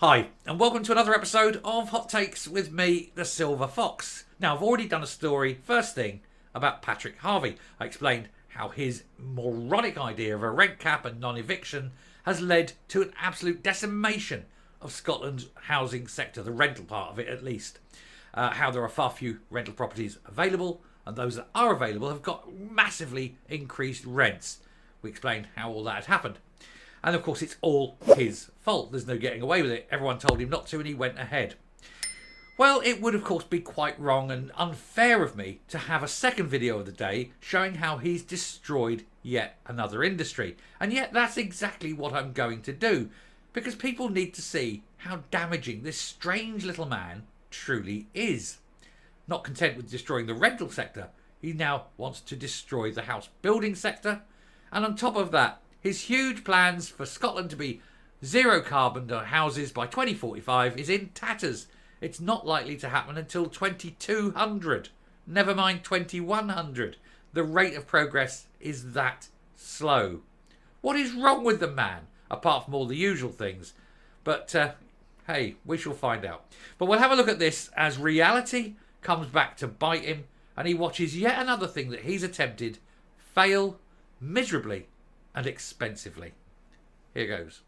Hi, and welcome to another episode of Hot Takes with me, the Silver Fox. Now, I've already done a story, first thing, about Patrick Harvie. I explained how his moronic idea of a rent cap and non-eviction has led to an absolute decimation of Scotland's housing sector, the rental part of it at least. How there are far few rental properties available, and those that are available have got massively increased rents. We explained how all that had happened. And of course, it's all his fault. There's no getting away with it. Everyone told him not to, and he went ahead. Well, it would, of course, be quite wrong and unfair of me to have a second video of the day showing how he's destroyed yet another industry. And yet, that's exactly what I'm going to do. Because people need to see how damaging this strange little man truly is. Not content with destroying the rental sector, he now wants to destroy the house building sector. And on top of that, his huge plans for Scotland to be zero carbon houses by 2045 is in tatters. It's not likely to happen until 2200. Never mind 2100. The rate of progress is that slow. What is wrong with the man, apart from all the usual things? But, hey, we shall find out. But we'll have a look at this as reality comes back to bite him and he watches yet another thing that he's attempted fail miserably and expensively. Here goes.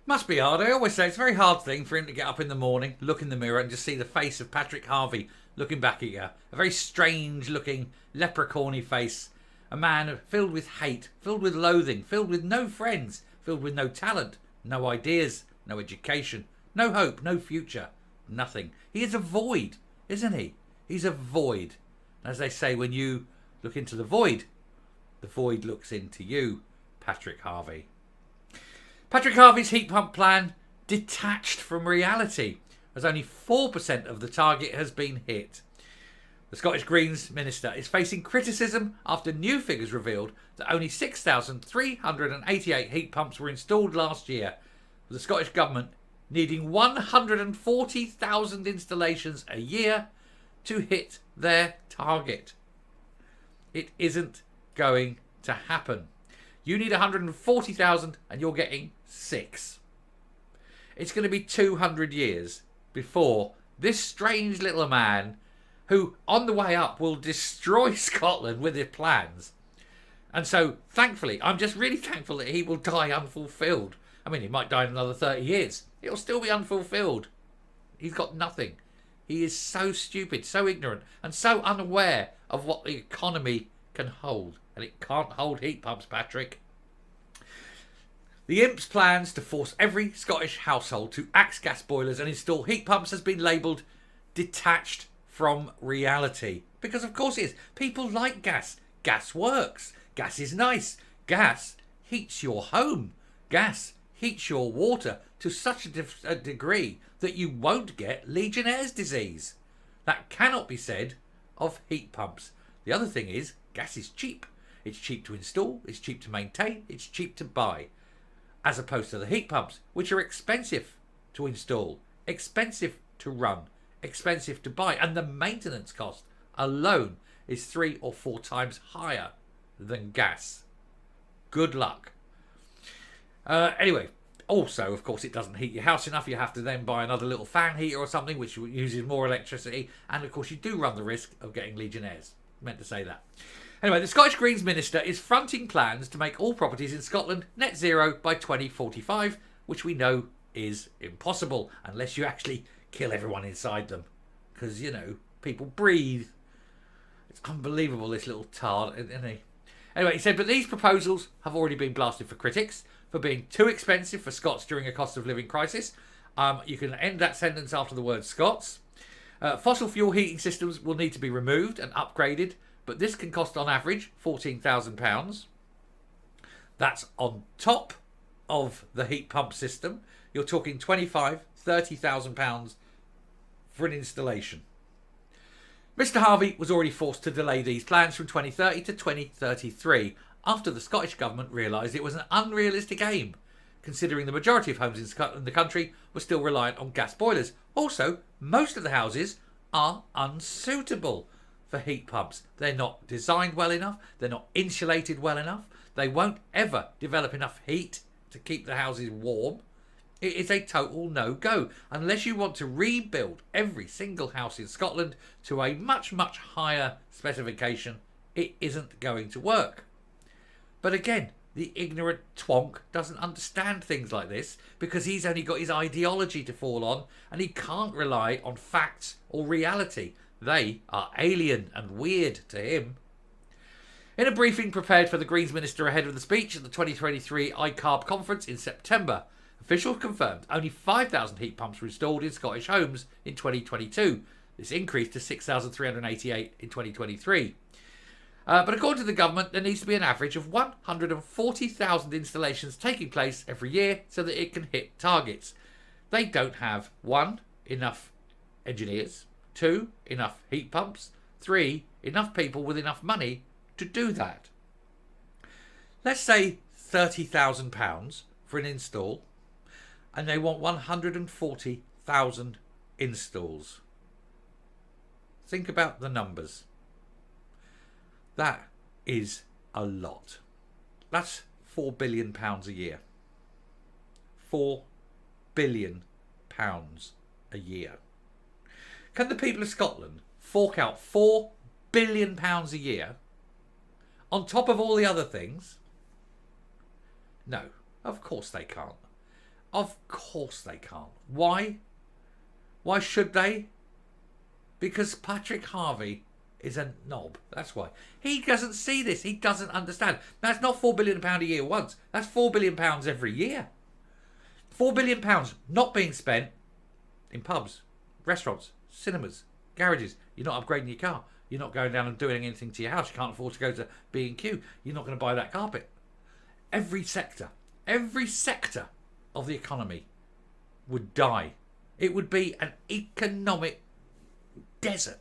Must be hard. I always say it's a very hard thing for him to get up in the morning, look in the mirror and just see the face of Patrick Harvie looking back at you. A very strange looking leprechaun-y face. A man filled with hate, filled with loathing, filled with no friends, filled with no talent, no ideas, no education, no hope, no future, nothing. He is a void, isn't he? He's a void. As they say, when you look into the void looks into you, Patrick Harvie. Patrick Harvie's heat pump plan detached from reality, as only 4% of the target has been hit. The Scottish Greens minister is facing criticism after new figures revealed that only 6,388 heat pumps were installed last year, with the Scottish Government needing 140,000 installations a year to hit their target. It isn't going to happen. You need 140,000 and you're getting 6. It's going to be 200 years before this strange little man, who on the way up will destroy Scotland with his plans. And so, thankfully, I'm just really thankful that he will die unfulfilled. I mean, he might die in another 30 years. It'll still be unfulfilled. He's got nothing. He is so stupid, so ignorant, and so unaware of what the economy can hold. And it can't hold heat pumps, Patrick. The imp's plans to force every Scottish household to axe gas boilers and install heat pumps has been labelled detached from reality. Because of course it is. People like gas. Gas works. Gas is nice. Gas heats your home. Gas heats your water to such a degree that you won't get Legionnaire's disease. That cannot be said of heat pumps. The other thing is, gas is cheap. It's cheap to install, it's cheap to maintain, it's cheap to buy. As opposed to the heat pumps, which are expensive to install, expensive to run, expensive to buy. And the maintenance cost alone is 3 or 4 times higher than gas. Good luck. Anyway, also, of course, it doesn't heat your house enough. You have to then buy another little fan heater or something, which uses more electricity. And of course, you do run the risk of getting Legionnaires. Meant to say that. Anyway, the Scottish Greens minister is fronting plans to make all properties in Scotland net zero by 2045, which we know is impossible unless you actually kill everyone inside them. Because, you know, people breathe. It's unbelievable, this little tard, isn't he? Anyway, he said, but these proposals have already been blasted for critics for being too expensive for Scots during a cost of living crisis. You can end that sentence after the word Scots. Fossil fuel heating systems will need to be removed and upgraded, but this can cost on average £14,000. That's on top of the heat pump system. You're talking £25,000-30,000 for an installation. Mr Harvie was already forced to delay these plans from 2030 to 2033 after the Scottish Government realised it was an unrealistic aim, considering the majority of homes in the country were still reliant on gas boilers. Also, most of the houses are unsuitable for heat pumps. They're not designed well enough, they're not insulated well enough, they won't ever develop enough heat to keep the houses warm. It is a total no-go. Unless you want to rebuild every single house in Scotland to a much, much higher specification, it isn't going to work. But again, the ignorant twonk doesn't understand things like this because he's only got his ideology to fall on and he can't rely on facts or reality. They are alien and weird to him. In a briefing prepared for the Greens Minister ahead of the speech at the 2023 ICARB conference in September, officials confirmed only 5,000 heat pumps were installed in Scottish homes in 2022. This increased to 6,388 in 2023. But according to the government, there needs to be an average of 140,000 installations taking place every year so that it can hit targets. They don't have 1, enough engineers, 2, enough heat pumps, 3, enough people with enough money to do that. Let's say £30,000 for an install, and they want 140,000 installs. Think about the numbers. That is a lot. That's £4 billion a year. £4 billion a year. Can the people of Scotland fork out £4 billion a year on top of all the other things? No, of course they can't. Of course they can't. Why? Why should they? Because Patrick Harvie is a knob. That's why. He doesn't see this. He doesn't understand. That's not £4 billion a year once. That's £4 billion every year. £4 billion not being spent in pubs, restaurants, cinemas, garages. You're not upgrading your car. You're not going down and doing anything to your house. You can't afford to go to B&Q. You're not going to buy that carpet. Every sector of the economy would die. It would be an economic desert.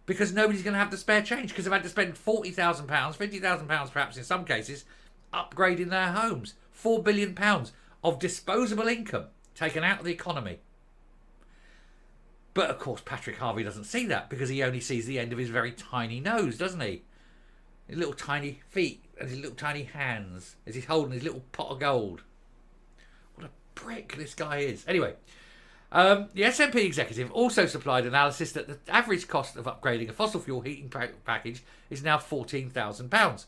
Because nobody's going to have the spare change because they've had to spend £40,000, £50,000 perhaps in some cases, upgrading their homes. £4 billion of disposable income taken out of the economy. But of course Patrick Harvie doesn't see that because he only sees the end of his very tiny nose, doesn't he? His little tiny feet and his little tiny hands as he's holding his little pot of gold. What a prick this guy is. Anyway, the SNP executive also supplied analysis that the average cost of upgrading a fossil fuel heating package is now £14,000.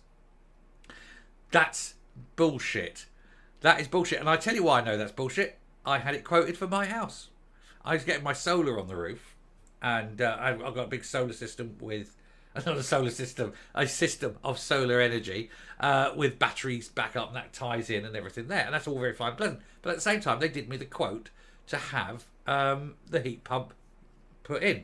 That's bullshit. That is bullshit. And I tell you why I know that's bullshit. I had it quoted for my house. I was getting my solar on the roof, and I've got a big solar system with, not a solar system, a system of solar energy with batteries back up, and that ties in and everything there. And that's all very fine and pleasant. But at the same time, they did me the quote to have the heat pump put in.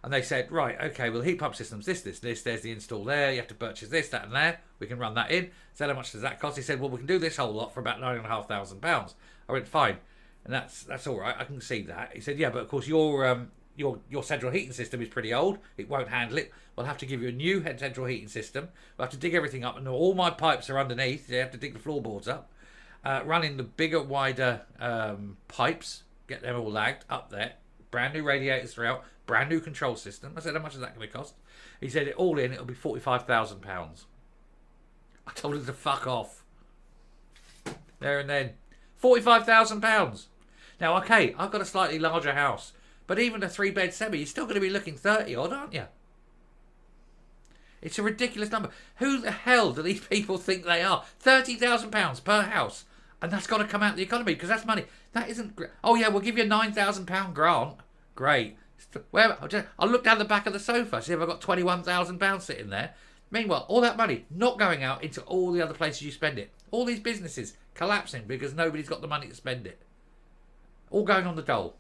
And they said, right, okay, well, heat pump systems, this, there's the install there, you have to purchase this, that and there, we can run that in. So how much does that cost? He said, well, we can do this whole lot for about £9,500. I went, fine. And that's all right, I can see that. He said, yeah, but of course your central heating system is pretty old, it won't handle it. We'll have to give you a new central heating system. We'll have to dig everything up, and all my pipes are underneath, they have to dig the floorboards up. Run in the bigger, wider pipes, get them all lagged up there, brand new radiators throughout, brand new control system. I said, how much is that going to cost? He said, all in, it'll be £45,000. I told him to fuck off. There and then. £45,000. Now, okay, I've got a slightly larger house, but even a 3-bed semi, you're still going to be looking 30 odd, aren't you? It's a ridiculous number. Who the hell do these people think they are? £30,000 per house. And that's got to come out of the economy because that's money. That isn't great. Oh, yeah, we'll give you a £9,000 grant. Great. Where? I'll look down the back of the sofa, see if I've got £21,000 sitting there. Meanwhile, all that money not going out into all the other places you spend it. All these businesses collapsing because nobody's got the money to spend it. All going on the dole.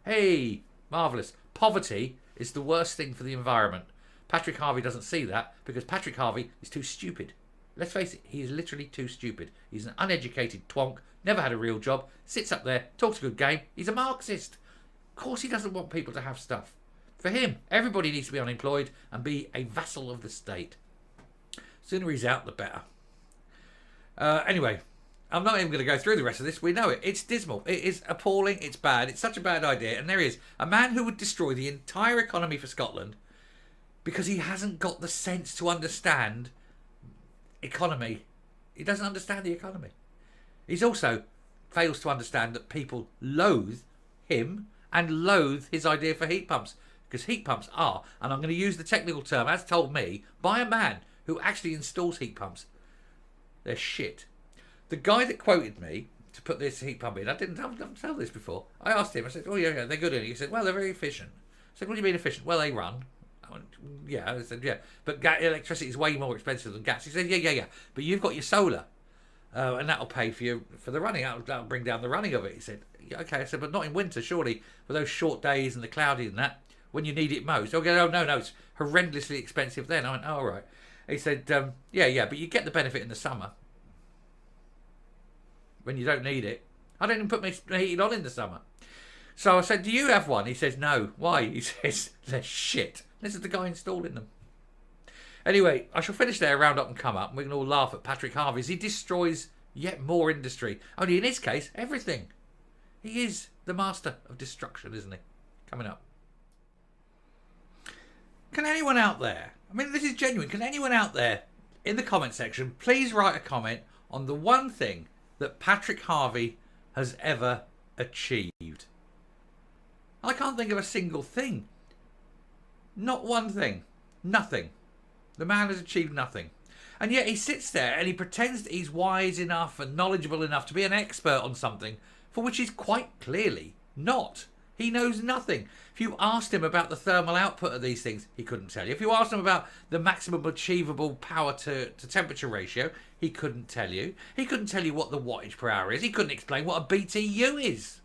Hey, marvellous. Poverty is the worst thing for the environment. Patrick Harvie doesn't see that because Patrick Harvie is too stupid. Let's face it, he is literally too stupid. He's an uneducated twonk, never had a real job, sits up there, talks a good game. He's a Marxist. Of course he doesn't want people to have stuff. For him, everybody needs to be unemployed and be a vassal of the state. Sooner he's out, the better. Anyway, I'm not even going to go through the rest of this. We know it. It's dismal. It is appalling. It's bad. It's such a bad idea. And there he is, a man who would destroy the entire economy for Scotland because he hasn't got the sense to understand economy. He doesn't understand the economy. He's also fails to understand that people loathe him and loathe his idea for heat pumps. Because heat pumps are, and I'm going to use the technical term as told me by a man who actually installs heat pumps, they're shit. The guy that quoted me to put this heat pump in, I didn't tell this before. I asked him, I said, oh yeah, they're good. He said, well, they're very efficient. I said, what do you mean efficient? Well, they run. I went, yeah, I said, yeah. But electricity is way more expensive than gas. He said, yeah. But you've got your solar. And that'll pay for the running. That'll bring down the running of it. He said, yeah, okay. I said, but not in winter, surely, for those short days and the cloudy and that, when you need it most. Okay, no, it's horrendously expensive then. I went, oh, all right. He said, yeah, but you get the benefit in the summer when you don't need it. I don't even put my heating on in the summer. So I said, do you have one? He says, no. Why? He says, they're shit. This is the guy installing them. Anyway, I shall finish there, round up and come up, and we can all laugh at Patrick Harvie as he destroys yet more industry. Only in his case, everything. He is the master of destruction, isn't he? Coming up. Can anyone out there, I mean, this is genuine, can anyone out there in the comment section please write a comment on the one thing that Patrick Harvie has ever achieved? I can't think of a single thing. Not one thing. Nothing. The man has achieved nothing. And yet he sits there and he pretends that he's wise enough and knowledgeable enough to be an expert on something for which he's quite clearly not. He knows nothing. If you asked him about the thermal output of these things, he couldn't tell you. If you asked him about the maximum achievable power to temperature ratio, he couldn't tell you. He couldn't tell you what the wattage per hour is. He couldn't explain what a BTU is.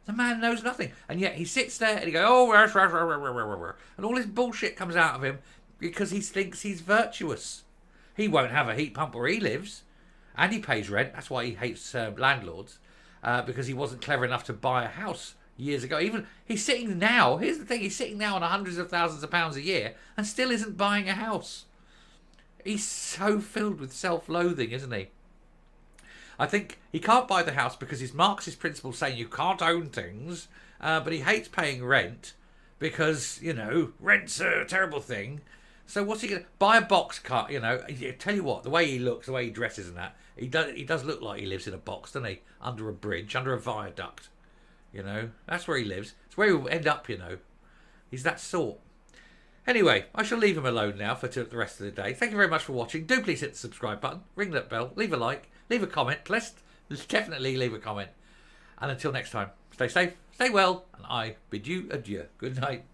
The man knows nothing. And yet he sits there and he goes, oh, and all this bullshit comes out of him because he thinks he's virtuous. He won't have a heat pump where he lives. And he pays rent. That's why he hates landlords. Because he wasn't clever enough to buy a house years ago. Even he's sitting now, here's the thing, he's sitting now on hundreds of thousands of pounds a year and still isn't buying a house. He's so filled with self-loathing, isn't he? I think he can't buy the house because his Marxist principles saying you can't own things, but he hates paying rent because, you know, rent's a terrible thing. So what's he going to buy? A box car, you know. I tell you what, the way he looks, the way he dresses and that, he does look like he lives in a box, doesn't he? Under a bridge, under a viaduct. You know, that's where he lives. It's where he'll end up, you know. He's that sort. Anyway, I shall leave him alone now for the rest of the day. Thank you very much for watching. Do please hit the subscribe button, ring that bell, leave a like, leave a comment. Let's definitely leave a comment. And until next time, stay safe, stay well, and I bid you adieu. Good night.